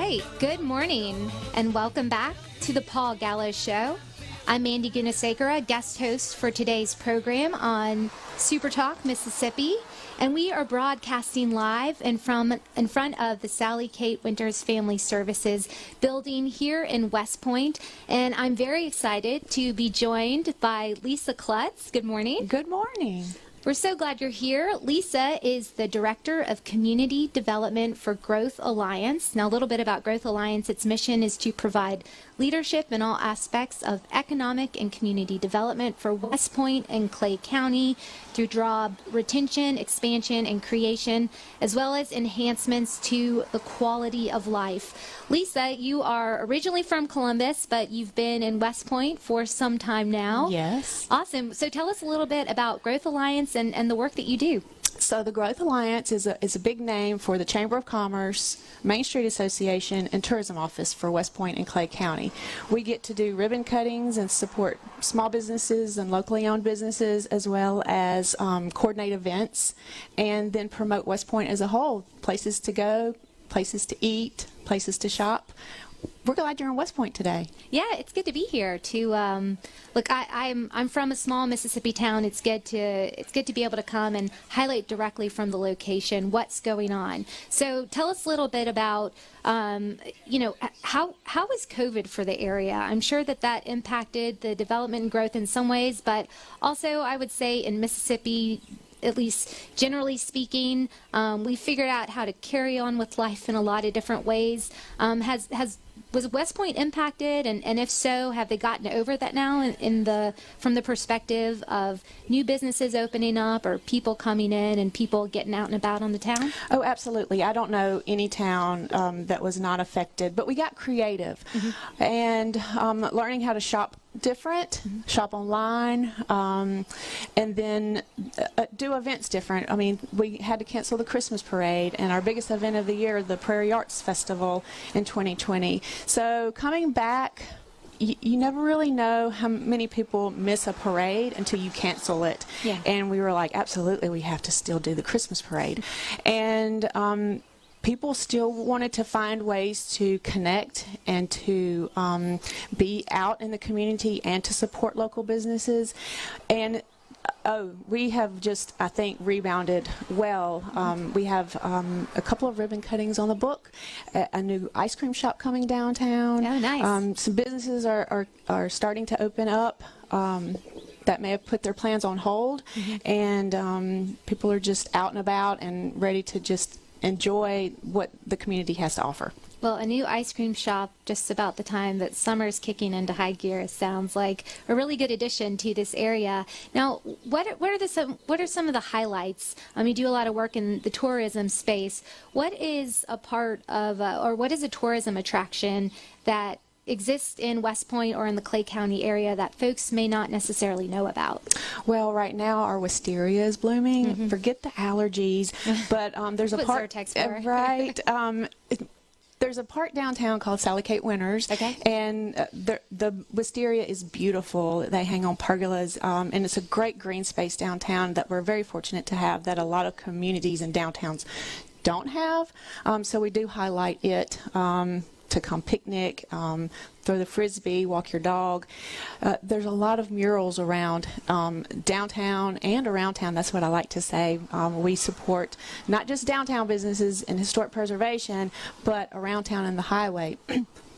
right, good morning, and welcome back to the Paul Gallo Show. I'm Mandy Gunasekara, guest host for today's program on SuperTalk, Mississippi, and we are broadcasting live in front of the Sally Kate Winters Family Services building here in West Point, and I'm very excited to be joined by Lisa Klutts. Good morning. Good morning. We're so glad you're here. Lisa is the Director of Community Development for Growth Alliance. Now, a little bit about Growth Alliance. Its mission is to provide leadership in all aspects of economic and community development for West Point and Clay County through job retention, expansion, and creation, as well as enhancements to the quality of life. Lisa, you are originally from Columbus, but you've been in West Point for some time now. Yes. Awesome. So tell us a little bit about Growth Alliance and the work that you do. So the Growth Alliance is a big name for the Chamber of Commerce, Main Street Association, and Tourism Office for West Point and Clay County. We get to do ribbon cuttings and support small businesses and locally owned businesses, as well as coordinate events, and then promote West Point as a whole. Places to go, places to eat, places to shop. We're glad you're in West Point today. Yeah, it's good to be here. Look, I'm from a small Mississippi town. It's good to be able to come and highlight directly from the location what's going on. So tell us a little bit about how was COVID for the area? I'm sure that impacted the development and growth in some ways, but also I would say in Mississippi, at least generally speaking, we figured out how to carry on with life in a lot of different ways. Was West Point impacted, and if so, have they gotten over that now from the perspective of new businesses opening up or people coming in and people getting out and about on the town? Oh, absolutely. I don't know any town that was not affected, but we got creative and learning how to shop different, shop online, and then do events different. I mean, we had to cancel the Christmas parade and our biggest event of the year, the Prairie Arts Festival in 2020. So coming back, you never really know how many people miss a parade until you cancel it. Yeah. And we were like, absolutely, we have to still do the Christmas parade. And people still wanted to find ways to connect and to be out in the community and to support local businesses. And we have just, I think, rebounded well. We have a couple of ribbon cuttings on the book, a new ice cream shop coming downtown. Oh, nice. Some businesses are starting to open up that may have put their plans on hold, and people are just out and about and ready to just enjoy what the community has to offer. Well, a new ice cream shop just about the time that summer's kicking into high gear sounds like a really good addition to this area. Now, what are some of the highlights? You do a lot of work in the tourism space. What is a part of, or what is a tourism attraction that exists in West Point or in the Clay County area that folks may not necessarily know about? Well, right now our wisteria is blooming. Forget the allergies, but there's a part. Right. There's a park downtown called Sally Kate Winters, and the wisteria is beautiful. They hang on pergolas, and it's a great green space downtown that we're very fortunate to have that a lot of communities and downtowns don't have. So we do highlight it to come picnic, throw the frisbee, walk your dog. There's a lot of murals around downtown and around town. That's what I like to say. We support not just downtown businesses and historic preservation, but around town and the highway.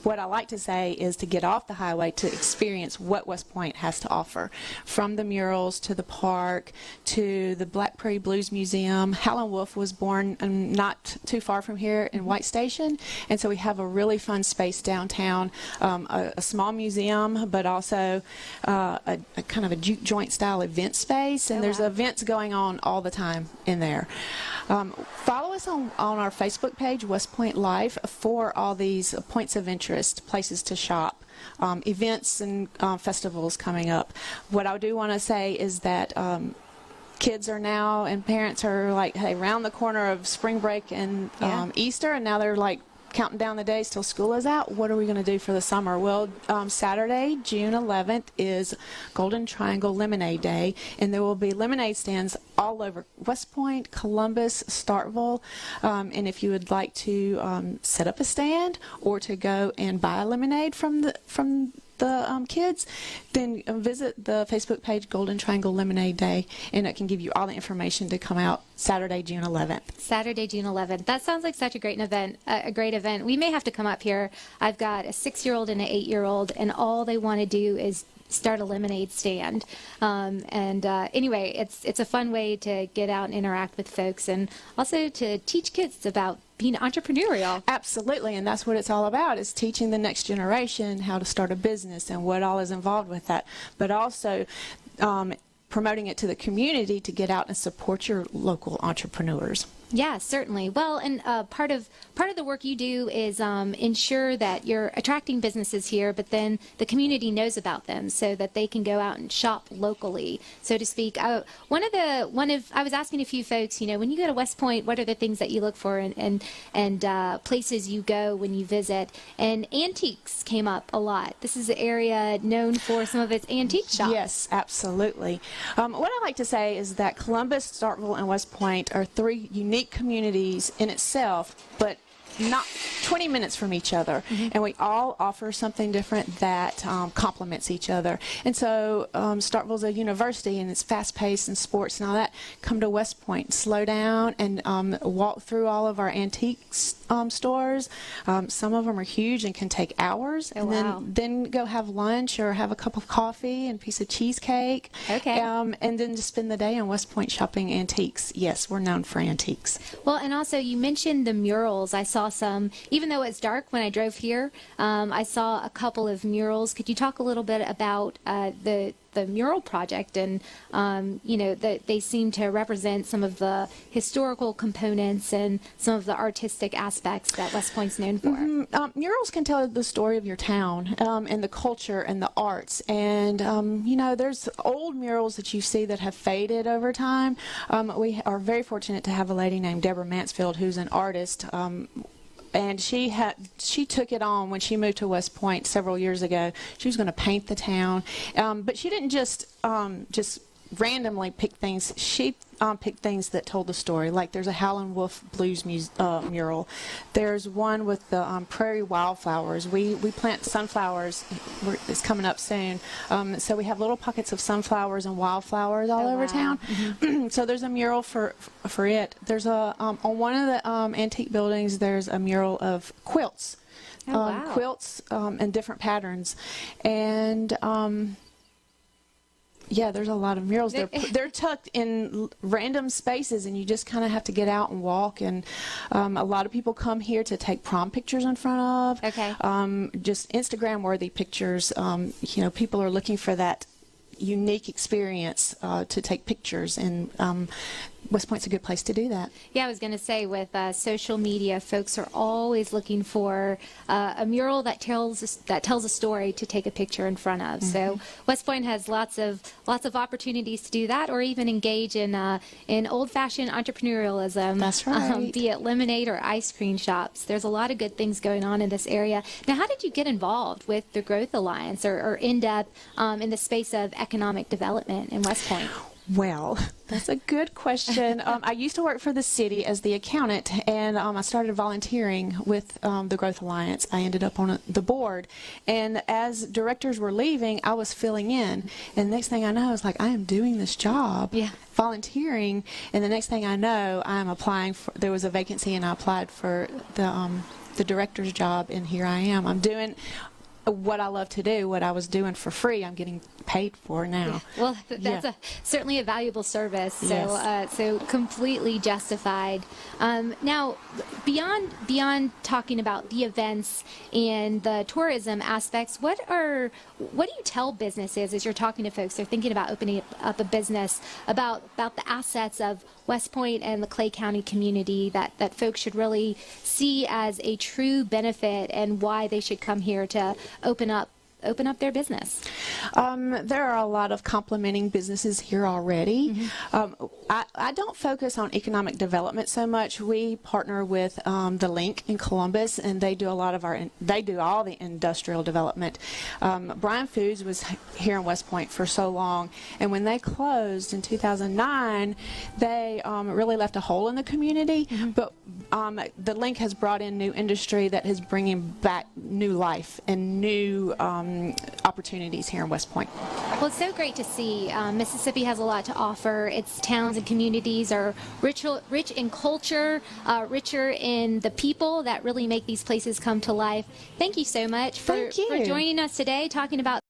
What I like to say is to get off the highway to experience what West Point has to offer, from the murals to the park to the Black Prairie Blues Museum. Howlin' Wolf was born not too far from here in White Station, and so we have a really fun space downtown, a small museum, but also a kind of a juke joint style event space, and there's events going on all the time in there. Follow us on our Facebook page, West Point Life, for all these points of interest, places to shop, events and festivals coming up. What I do want to say is that kids are now, and parents are like, hey, around the corner of spring break and Easter, and now they're like counting down the days till school is out. What are we going to do for the summer? Well, Saturday, June 11th is Golden Triangle Lemonade Day, and there will be lemonade stands all over West Point, Columbus, Starkville, and if you would like to set up a stand or to go and buy a lemonade from the kids, then visit the Facebook page Golden Triangle Lemonade Day, and it can give you all the information to come out Saturday, June 11th. Saturday, June 11th. That sounds like such a great event. A great event. We may have to come up here. I've got a 6-year-old and an 8-year-old, and all they want to do is start a lemonade stand. Anyway, it's a fun way to get out and interact with folks, and also to teach kids about being entrepreneurial. Absolutely, and that's what it's all about, is teaching the next generation how to start a business and what all is involved with that, but also promoting it to the community to get out and support your local entrepreneurs. Yeah, certainly. Well, and part of the work you do is ensure that you're attracting businesses here, but then the community knows about them so that they can go out and shop locally, so to speak. I was asking a few folks, when you go to West Point, what are the things that you look for and places you go when you visit? And antiques came up a lot. This is an area known for some of its antique shops. Yes, absolutely. What I like to say is that Columbus, Starkville, and West Point are 3 unique communities in itself, but not 20 minutes from each other, and we all offer something different that complements each other. And so Starkville's a university, and it's fast-paced and sports and all that. Come to West Point, slow down, and walk through all of our antiques stores. Some of them are huge and can take hours. Oh, and then go have lunch or have a cup of coffee and a piece of cheesecake. Okay. And then just spend the day in West Point shopping antiques. Yes, we're known for antiques. Well, and also you mentioned the murals. I saw some, even though it's dark when I drove here, I saw a couple of murals. Could you talk a little bit about the Mural Project, and that they seem to represent some of the historical components and some of the artistic aspects that West Point's known for? Murals can tell the story of your town and the culture and the arts, and there's old murals that you see that have faded over time. We are very fortunate to have a lady named Deborah Mansfield, who's an artist. And she took it on when she moved to West Point several years ago. She was going to paint the town, but she didn't just randomly pick things. She picked things that told the story. Like there's a Howlin' Wolf Blues mural. There's one with the Prairie wildflowers. We plant sunflowers. It's coming up soon. So we have little pockets of sunflowers and wildflowers all over town. So there's a mural for it. There's on one of the antique buildings. There's a mural of quilts. Quilts in different patterns, and yeah, there's a lot of murals. They're tucked in random spaces, and you just kind of have to get out and walk. And a lot of people come here to take prom pictures in front of. Okay. Just Instagram-worthy pictures. People are looking for that unique experience to take pictures, and West Point's a good place to do that. Yeah, I was going to say, with social media, folks are always looking for a mural that tells a story to take a picture in front of. So West Point has lots of opportunities to do that, or even engage in old-fashioned entrepreneurialism. That's right. Be it lemonade or ice cream shops. There's a lot of good things going on in this area. Now, how did you get involved with the Growth Alliance, or in-depth in the space of economic development in West Point? Well, that's a good question. I used to work for the city as the accountant, and I started volunteering with the Growth Alliance. I ended up on the board, and as directors were leaving, I was filling in. And the next thing I know, I was like, I am doing this job, volunteering, and the next thing I know, I'm applying for. There was a vacancy, and I applied for the director's job, and here I am. I'm doing what I love to do, what I was doing for free, I'm getting paid for now. Well, that's certainly a valuable service, so so completely justified. Now, beyond talking about the events and the tourism aspects, what do you tell businesses as you're talking to folks? They're thinking about opening up a business, about the assets of West Point and the Clay County community that folks should really see as a true benefit, and why they should come here to open up open up their business? There are a lot of complementing businesses here already. Mm-hmm. I don't focus on economic development so much. We partner with the Link in Columbus, and they do a lot of they do all the industrial development. Bryan Foods was here in West Point for so long, and when they closed in 2009, they really left a hole in the community. Mm-hmm. But the Link has brought in new industry that is bringing back new life and new opportunities here in West Point. Well, it's so great to see. Mississippi has a lot to offer. Its towns and communities are rich in culture, richer in the people that really make these places come to life. Thank you so much for joining us today, talking about